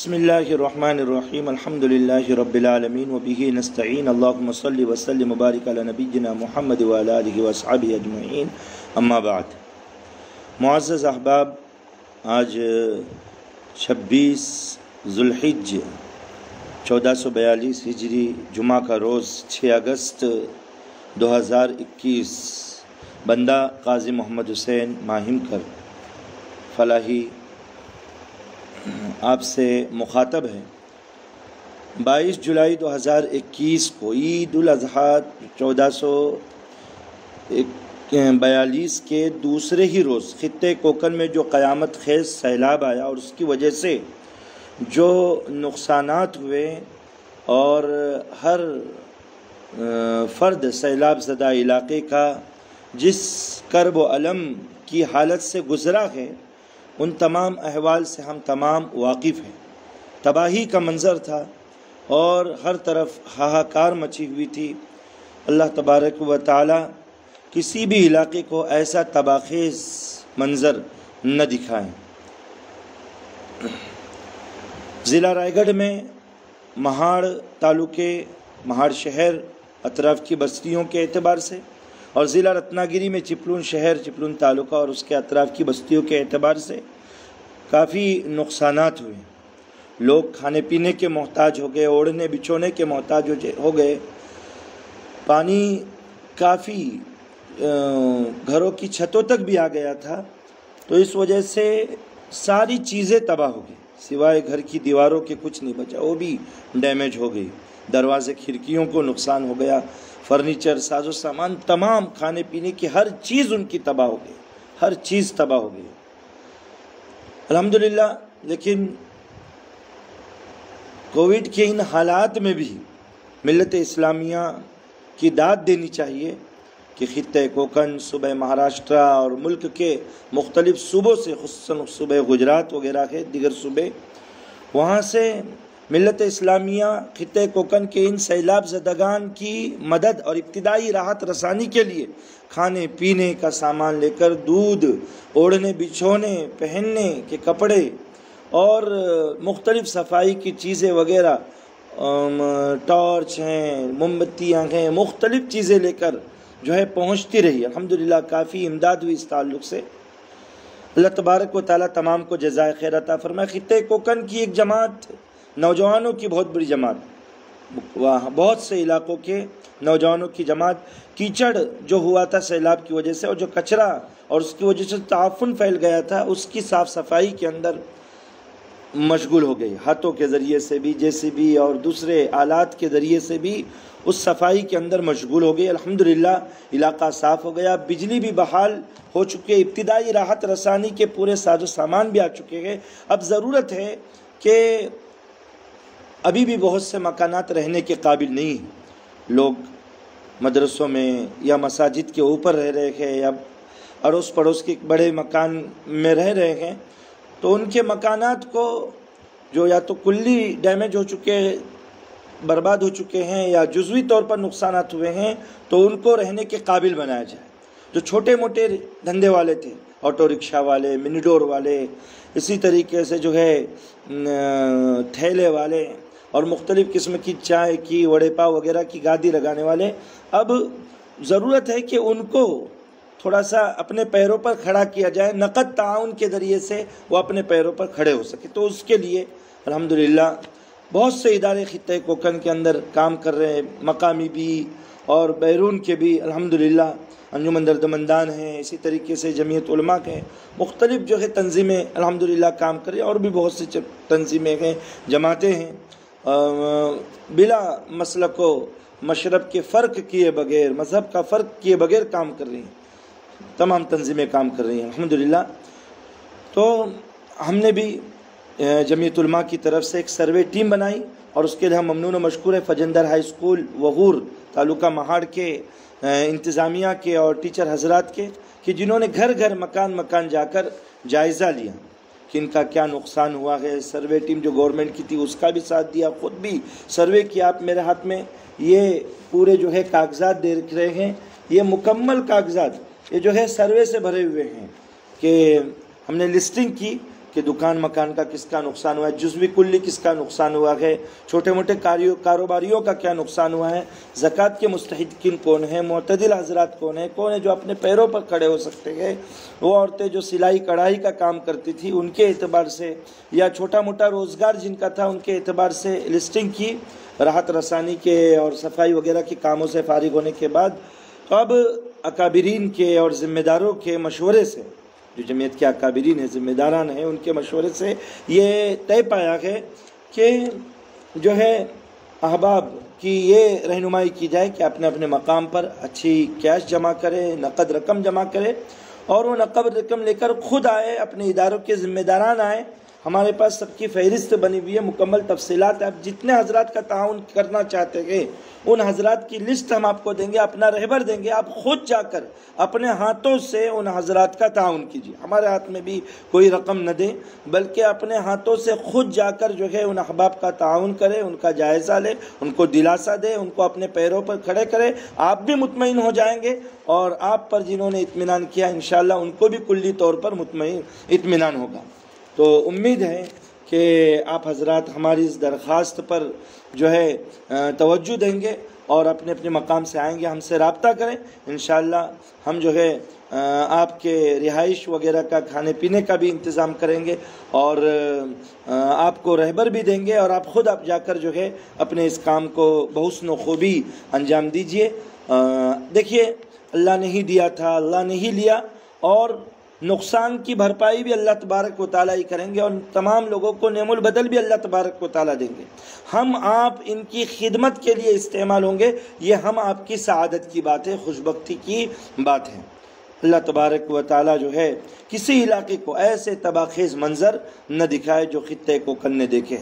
بسم اللہ الرحمن الرحیم الحمد للہ رب العالمین وبہ نستعین اللہم صلی وسلم وبارک علی نبینا محمد وعلی آلہ وصحبہ اجمعین اما بعد۔ معزز احباب، آج 26 ذوالحج 1442 ہجری جمعہ کا روز 6 اگست 2021 بندہ قاضی محمد حسین ماہم کر فلاحی آپ سے مخاطب ہے۔ 22 جولائی 2021 کو عید الاضحیٰ 1442 کے دوسرے ہی روز خطے کوکن میں جو قیامت خیز سیلاب آیا اور اس کی وجہ سے جو نقصانات ہوئے اور ہر فرد سیلاب زدہ علاقے کا جس کرب و الم کی حالت سے گزرا ہے، ان تمام احوال سے ہم تمام واقف ہیں۔ تباہی کا منظر تھا اور ہر طرف ہاہاکار مچی ہوئی تھی۔ اللہ تبارک و تعالی کسی بھی علاقے کو ایسا تباہخیز منظر نہ دکھائیں۔ ضلع رائے گڑھ میں مہاڑ تعلقے، مہاڑ شہر اطراف کی بستیوں کے اعتبار سے، اور ضلع رتناگری میں چپلون شہر، چپلون تعلقہ اور اس کے اطراف کی بستیوں کے اعتبار سے کافی نقصانات ہوئے۔ لوگ کھانے پینے کے محتاج ہو گئے، اوڑھنے بچھونے کے محتاج ہو گئے۔ پانی کافی گھروں کی چھتوں تک بھی آ گیا تھا، تو اس وجہ سے ساری چیزیں تباہ ہو گئی، سوائے گھر کی دیواروں کے کچھ نہیں بچا، وہ بھی ڈیمیج ہو گئی۔ دروازے کھڑکیوں کو نقصان ہو گیا، فرنیچر، ساز و سامان، تمام کھانے پینے کی ہر چیز ان کی تباہ ہو گئی، ہر چیز تباہ ہو گئی۔ الحمدللہ، لیکن کووڈ کے ان حالات میں بھی ملت اسلامیہ کی داد دینی چاہیے کہ خطہ کوکن، صوبہ مہاراشٹرا اور ملک کے مختلف صوبوں سے، خصوصاً صوبہ گجرات وغیرہ کے دیگر صوبے، وہاں سے ملت اسلامیہ خطہ کوکن کے ان سیلاب زدگان کی مدد اور ابتدائی راحت رسانی کے لیے کھانے پینے کا سامان لے کر، دودھ، اوڑھنے بچھونے، پہننے کے کپڑے اور مختلف صفائی کی چیزیں وغیرہ، ٹارچ ہیں، موم بتیاں ہیں، مختلف چیزیں لے کر جو ہے پہنچتی رہی۔ الحمدللہ کافی امداد ہوئی اس تعلق سے۔ اللہ تبارک و تعالیٰ تمام کو جزائے خیر عطا فرمائے۔ خطہ کوکن کی ایک جماعت، نوجوانوں کی بہت بڑی جماعت، بہت سے علاقوں کے نوجوانوں کی جماعت، کیچڑ جو ہوا تھا سیلاب کی وجہ سے اور جو کچرا اور اس کی وجہ سے تعفن پھیل گیا تھا، اس کی صاف صفائی کے اندر مشغول ہو گئی، ہاتھوں کے ذریعے سے بھی، JCB اور دوسرے آلات کے ذریعے سے بھی اس صفائی کے اندر مشغول ہو گئی۔ الحمدللہ علاقہ صاف ہو گیا، بجلی بھی بحال ہو چکے، ابتدائی راحت رسانی کے پورے ساز و سامان بھی آ چکے ہیں۔ اب ضرورت ہے کہ ابھی بھی بہت سے مکانات رہنے کے قابل نہیں ہیں، لوگ مدرسوں میں یا مساجد کے اوپر رہ رہے ہیں یا اڑوس پڑوس کے بڑے مکان میں رہ رہے ہیں، تو ان کے مکانات کو جو یا تو کلی ڈیمیج ہو چکے، برباد ہو چکے ہیں، یا جزوی طور پر نقصانات ہوئے ہیں، تو ان کو رہنے کے قابل بنایا جائے۔ جو چھوٹے موٹے دھندے والے تھے، آٹو رکشہ والے، منی ڈور والے، اسی طریقے سے جو ہے ٹھیلے والے اور مختلف قسم کی چائے کی، وڑے پاؤ وغیرہ کی گادی لگانے والے، اب ضرورت ہے کہ ان کو تھوڑا سا اپنے پیروں پر کھڑا کیا جائے، نقد تعاون کے ذریعے سے وہ اپنے پیروں پر کھڑے ہو سکے۔ تو اس کے لیے الحمدللہ بہت سے ادارے خطہ کوکن کے اندر کام کر رہے ہیں، مقامی بھی اور بیرون کے بھی۔ الحمدللہ انجمن دردمندان ہیں، اسی طریقے سے جمعیت علماء کے مختلف جو ہے تنظیمیں الحمدللہ کام کر رہی ہیں، اور بھی بہت سی تنظیمیں ہیں، جماعتیں ہیں، بلا مسلک و مشرب کے فرق کیے بغیر، مذہب کا فرق کیے بغیر کام کر رہی ہیں، تمام تنظیمیں کام کر رہی ہیں الحمدللہ۔ تو ہم نے بھی جمعیت علماء کی طرف سے ایک سروے ٹیم بنائی، اور اس کے لیے ہم ممنون و مشکور ہیں فجندر ہائی اسکول وغور تعلقہ مہاڑ کے انتظامیہ کے اور ٹیچر حضرات کے، کہ جنہوں نے گھر گھر مکان جا کر جائزہ لیا کہ ان کا کیا نقصان ہوا ہے۔ سروے ٹیم جو گورنمنٹ کی تھی اس کا بھی ساتھ دیا، خود بھی سروے کیا۔ آپ میرے ہاتھ میں یہ پورے جو ہے کاغذات دیکھ رہے ہیں، یہ مکمل کاغذات، یہ جو ہے سروے سے بھرے ہوئے ہیں، کہ ہم نے لسٹنگ کی کہ دکان مکان کا کس کا نقصان ہوا ہے، جزوی کلی کس کا نقصان ہوا ہے، چھوٹے موٹے کاروباریوں کا کیا نقصان ہوا ہے، زکوٰۃ کے مستحقین کون ہیں، معتدل حضرات کون ہیں جو اپنے پیروں پر کھڑے ہو سکتے ہیں، وہ عورتیں جو سلائی کڑھائی کا کام کرتی تھی ان کے اعتبار سے، یا چھوٹا موٹا روزگار جن کا تھا ان کے اعتبار سے لسٹنگ کی راحت رسانی کے اور صفائی وغیرہ کے کاموں سے فارغ ہونے کے بعد تو اب اکابرین کے اور ذمہ داروں کے مشورے سے، جو جمعیت کے اکابرین ہیں، ذمہ داران ہیں، ان کے مشورے سے یہ طے پایا ہے کہ جو ہے احباب کی یہ رہنمائی کی جائے کہ اپنے اپنے مقام پر اچھی کیش جمع کرے، نقد رقم جمع کرے، اور وہ نقد رقم لے کر خود آئے، اپنے اداروں کے ذمہ داران آئے۔ ہمارے پاس سب کی فہرست بنی ہوئی ہے، مکمل تفصیلات ہیں۔ آپ جتنے حضرات کا تعاون کرنا چاہتے ہیں ان حضرات کی لسٹ ہم آپ کو دیں گے، اپنا رہبر دیں گے، آپ خود جا کر اپنے ہاتھوں سے ان حضرات کا تعاون کیجیے۔ ہمارے ہاتھ میں بھی کوئی رقم نہ دیں، بلکہ اپنے ہاتھوں سے خود جا کر جو ہے ان احباب کا تعاون کرے، ان کا جائزہ لے، ان کو دلاسا دے، ان کو اپنے پیروں پر کھڑے کرے۔ آپ بھی مطمئن ہو جائیں گے، اور آپ پر جنہوں نے اطمینان کیا انشاءاللہ ان کو بھی کلی طور پر اطمینان ہوگا۔ تو امید ہے کہ آپ حضرات ہماری اس درخواست پر جو ہے توجہ دیں گے اور اپنے اپنے مقام سے آئیں گے، ہم سے رابطہ کریں۔ انشاءاللہ ہم جو ہے آپ کے رہائش وغیرہ کا، کھانے پینے کا بھی انتظام کریں گے، اور آپ کو رہبر بھی دیں گے، اور آپ خود جا کر جو ہے اپنے اس کام کو بحسن و خوبی انجام دیجئے۔ دیکھیے، اللہ نے ہی دیا تھا، اللہ نے ہی لیا، اور نقصان کی بھرپائی بھی اللہ تبارک و تعالیٰ ہی کریں گے، اور تمام لوگوں کو نعم البدل بھی اللہ تبارک و تعالیٰ دیں گے۔ ہم آپ ان کی خدمت کے لیے استعمال ہوں گے، یہ ہم آپ کی سعادت کی بات ہے، خوشبختی کی بات ہے۔ اللہ تبارک و تعالیٰ جو ہے کسی علاقے کو ایسے تباہ خیز منظر نہ دکھائے جو خطے کو کن نے دیکھے۔